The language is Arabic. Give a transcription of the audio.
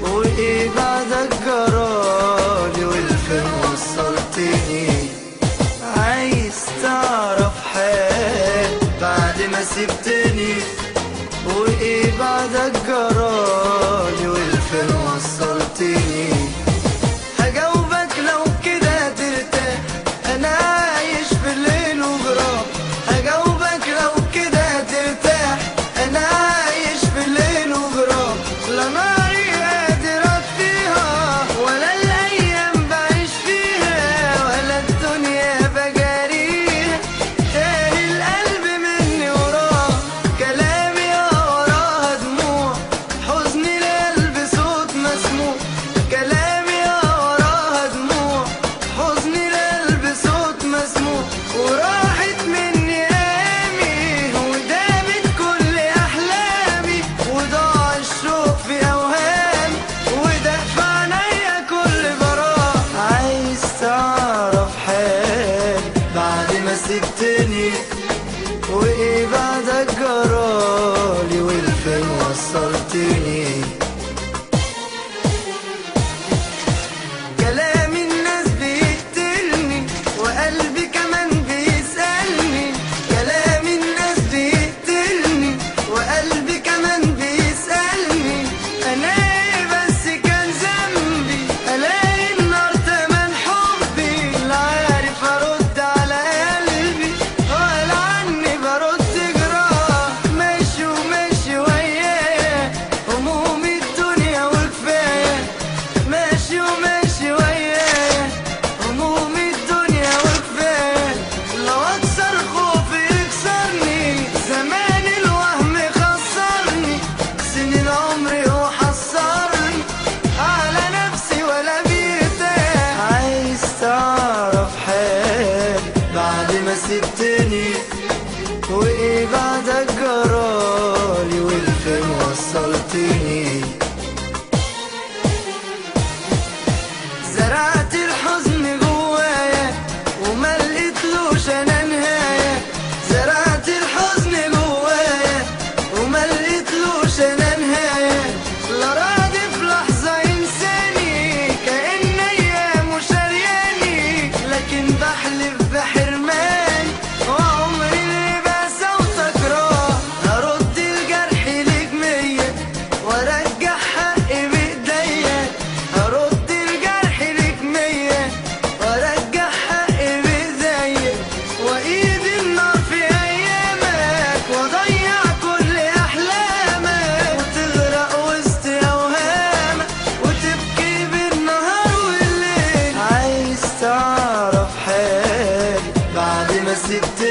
وايه بعدك جرالي والفين وصلتني. عايز تعرف حال بعد ما سبتني، وايه بعدك جرالي والفين وصلتني. هجاوبك لو كده ترتاح، انا عايش في الليل وجراح. هجاوبك لو كده ترتاح، انا عايش في الليل وجراح. لا ناري قادر اطفيها ولا الايام بعيش فيها ولا الدنيا بجاريها. تاهي القلب مني وراه كلامي وراها دموع، حزني لقلبي صوت مسموع. كلامي وراها دموع، حزني لقلبي صوت مسموع. وراحت مني ايامي ودامت كل احلامي، وضاع الشوق في اوهامي ودق في عينيا كل براح. عايز تعرف حالي بعد ما سبتني، وايه بعدك جرالي والفين وصلتني. كلام الناس بيقتلني وقلبي كمان بيسألني. كلام الناس بيقتلني وقلبي كمان بيسألني. انا ايه بس كان ذنبي الاقي النار تمن حبي؟ لا عارف ارد على قلبي ولا عني برد جراح. ماشي وماشي وياه هموم الدنيا وكفايه. ماشي وماشي وياه هموم الدنيا وكفايه. لو اكسر خوفي يكسرني، زمان الوهم خسرني. سنين عمري وحصرني على نفسي ولا بيرتاح. عايز تعرف حالي بعد ما سبتني، وايه بعدك جرالي والفين وصلتني. زرعت الحزن جوايا وما لقيتلوش انا نهايه. زرعت الحزن جوايا وما لقيتلوش انا نهايه. لا راضي في لحظه ينساني كأن ايامه شرياني، لكن بحلف بحرماني وعمري اللي بقى وتكرار. هرد الجرح ليك 100 وارجع حقي بايديا. هرد الجرح ليك 100 وارجع حقي بايديا. وايد النار في ايامك واضيع كل احلامك، وتغرق وسط اوهامك وتبكي بالنهار والليل. عايز تعرف حالي بعد ما سبتني،